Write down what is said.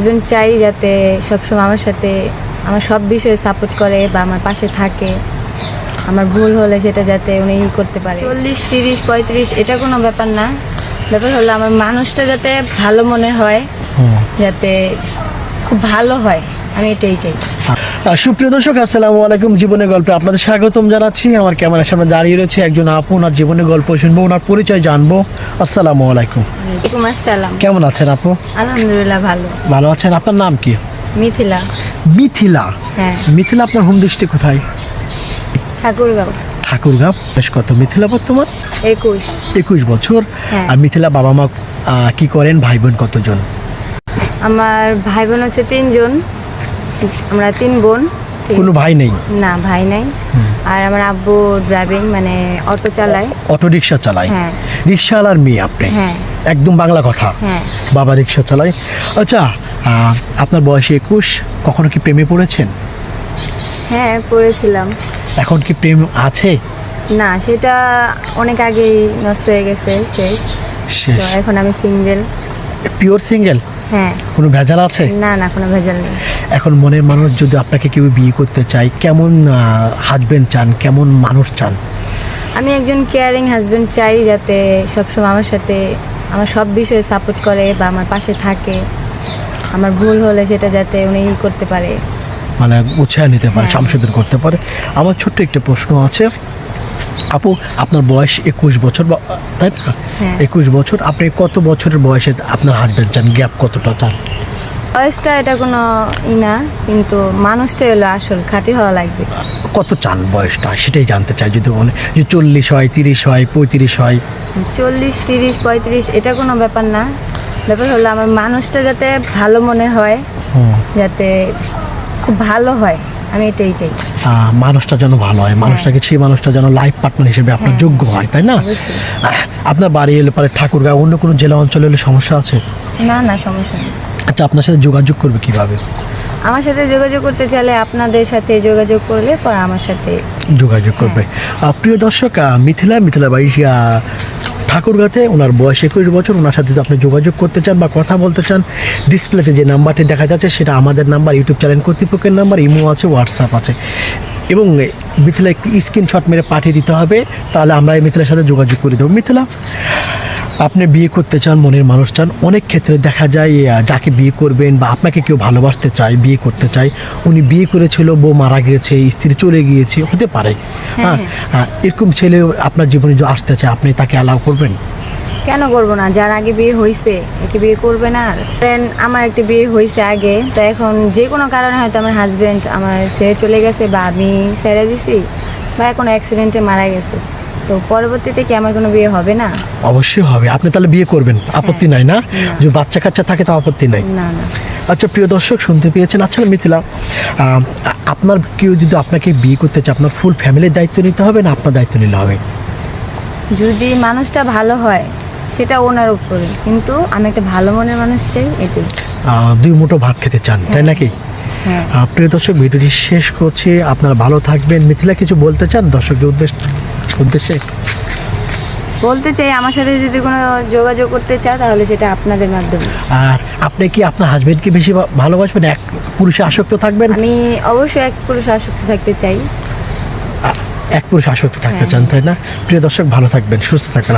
Husband চাই যাতে সবসময় আমার সাথে আমার সব বিষয়ে সাপোর্ট করে বা আমার পাশে থাকে। আমার ভুল হলে সেটা যাতে উনি করতে পারে। 40, 30, 35 এটা কোনো ব্যাপার না। ব্যাপার হলো আমার মানুষটা যাতে ভালো মনে হয়, যাতে খুব ভালো হয়, আমি এটাই চাই। সুপ্রিয় দর্শক, আসসালামু আলাইকুম। জীবনের গল্পে আপনাদের স্বাগতম জানাচ্ছি। আমার ক্যামেরার সামনে দাঁড়িয়ে রয়েছে একজন আপু, ওনার জীবনের গল্প শুনবো, ওনার পরিচয় জানবো। আসসালামু আলাইকুম। ওয়ালাইকুম আসসালাম। কেমন আছেন আপু? আলহামদুলিল্লাহ ভালো। ভালো আছেন? আপনার নাম কি? মিথিলা। মিথিলা? হ্যাঁ। মিথিলা, আপনার হোম ডিস্ট্রিক্ট কোথায়? ঠাকুরগাঁও। ঠাকুরগাঁও। বেশ, কত মিথিলা বর্তমান? 21 বছর। হ্যাঁ। আর মিথিলা বাবা মা কি করেন? ভাই বোন কতজন? আমার ভাই বোন হচ্ছে 3 জন, আমরা 3 বোন। কোনো ভাই নেই? না, ভাই নাই। আর আমার আব্বু ড্রাইভিং মানে অটো চালায়। অটো রিক্সা চালায়? হ্যাঁ। রিক্সাওয়ালার মেয়ে আপনি? হ্যাঁ। একদম বাংলা কথা। হ্যাঁ। বাবা রিক্সা চালায়। আচ্ছা, আপনার বয়স 21, কখনো কি প্রেমে পড়েছেন? হ্যাঁ, পড়েছিলাম। এখন কি প্রেম আছে? না, সেটা অনেক আগেই নষ্ট হয়ে গেছে, শেষ। শেষ। তো এখন আমি সিঙ্গেল। Pure single? হ্যাঁ। কোনো ভেজাল আছে? না না, কোনো ভেজাল নেই। এখন মনের মানুষ যদি আপনাকে কেউ বিয়ে করতে চায়, কেমন হাজবেন্ড চান, কেমন মানুষ চান? আমি একজন কেয়ারিং হাজবেন্ড চাই, যাতে সবসময় আমার সাথে আমার সব বিষয়ে সাপোর্ট করে বা আমার পাশে থাকে। আমার ভুল হলে সেটা যাতে উনি করতে পারে, মানে গুছিয়ে নিতে পারে, হ্যাঁ। সংশোধন করতে পারে। আমার ছোট্ট একটা প্রশ্ন আছে আপু, আপনার বয়স 21 বছর, তাই না? হ্যাঁ। 21 বছর। আপনি কত বছরের বয়সে আপনার হাজবেন্ড চান? গ্যাপ কতটা চান? বয়সটা এটা কোনো না, কিন্তু মানুষটাই হলো আসল, খাঁটি হওয়া লাগবে। কত চান বয়সটা, সেটাই জানতে চাই। যদি যে 40 হয়, 30 হয়, 35 হয়? 40, 30, 35 এটা কোনো ব্যাপার না। ব্যাপার হলো আমার মানুষটা যাতে ভালো মনে হয়, যাতে খুব ভালো হয়, আমি এটাই চাই। মানুষটা যেন ভালো হয়, মানুষটাকে সেই মানুষটা যেন লাইফ পার্টনার হিসেবে আপনার হ্যাঁ। যোগ্য হয়, তাই না? অবশ্যই। আপনার বাড়ি এলে পরে ঠাকুরগাঁও, অন্য কোনো জেলা অঞ্চলে হলে সমস্যা আছে? না না, সমস্যা নেই। আচ্ছা, আপনার সাথে যোগাযোগ করবে কিভাবে? আমার সাথে যোগাযোগ করতে চাইলে আপনাদের সাথে যোগাযোগ করলে পরে আমার সাথে যোগাযোগ করবে। প্রিয় দর্শক, মিথিলা বাড়ি ঠাকুরগাঁতে, ওনার বয়স 21 বছর। ওনার সাথে যদি আপনি যোগাযোগ করতে চান বা কথা বলতে চান, ডিসপ্লেতে যে নাম্বারটি দেখা যাচ্ছে সেটা আমাদের নাম্বার, ইউটিউব চ্যানেল কর্তৃপক্ষের নাম্বার, ইমো আছে, হোয়াটসঅ্যাপ আছে। এবং মিথিলা একটি স্ক্রিনশট মেরে পাঠিয়ে দিতে হবে, তাহলে আমরা এই মিথিলার সাথে যোগাযোগ করে দেবো। মিথিলা, আপনি বিয়ে করতে চান, মনের মানুষ চান। অনেক ক্ষেত্রে দেখা যায় যাকে বিয়ে করবেন বা আপনাকে কেউ ভালোবাসতে চায়, বিয়ে করতে চায়, উনি বিয়ে করেছিল, বউ মারা গিয়েছে, স্ত্রী চলে গিয়েছে, হতে পারে। হ্যাঁ। এরকম ছেলে আপনার জীবনে যে আসতে চায়, আপনি তাকে অ্যালাউ করবেন? কেন করবো না? যার আগে বিয়ে হয়েছে একে বিয়ে করবে না? আমার একটা বিয়ে হয়েছে আগে, তো এখন যে কোনো কারণে হয়তো আমার হাজবেন্ড আমার ছেড়ে চলে গেছে বা আমি ছেড়ে দিছি বা কোনো অ্যাক্সিডেন্টে মারা গেছে, তো পরবর্তীতে কি আমার কোনো বিয়ে হবে না? অবশ্যই হবে। আপনি তাহলে বিয়ে করবেন, আপত্তি নাই না? না। যে বাচ্চা কাচ্চা থাকে তা আপত্তি নাই? না না। আচ্ছা, প্রিয় দর্শক, শুনতে পেয়েছেন। আচ্ছা মিথিলা, আপনার কেউ যদি আপনাকে বিয়ে করতে চায়, আপনার ফুল ফ্যামিলির দায়িত্ব নিতে হবে না আপনার দায়িত্ব নিলে হবে? যদি মানুষটা ভালো হয় সেটা ওনার উপরে, কিন্তু আমি একটা ভালো মনের মানুষ চাই, এটাই। 2 মুঠো ভাত খেতে চান, তাই নাকি? হ্যাঁ। প্রিয় দর্শক, ভিডিওটি শেষ করছি। আপনারা ভালো থাকবেন। মিথিলা, কিছু বলতে চান দর্শকদের উদ্দেশ্যে? বলতে চাই, আমার সাথে যদি কোনো যোগাযোগ করতে চায় তাহলে সেটা আপনাদের মাধ্যমে। আর আপনি কি আপনার হাজবেন্ডকে বেশি ভালোবাসবেন, এক পুরুষে আসক্ত থাকবেন? আমি অবশ্যই এক পুরুষ আসক্ত থাকতে চাই। এক পুরুষে আসক্ত থাকতে হ্যাঁ। চান, তাই না? প্রিয় দর্শক, ভালো থাকবেন, সুস্থ থাকবেন।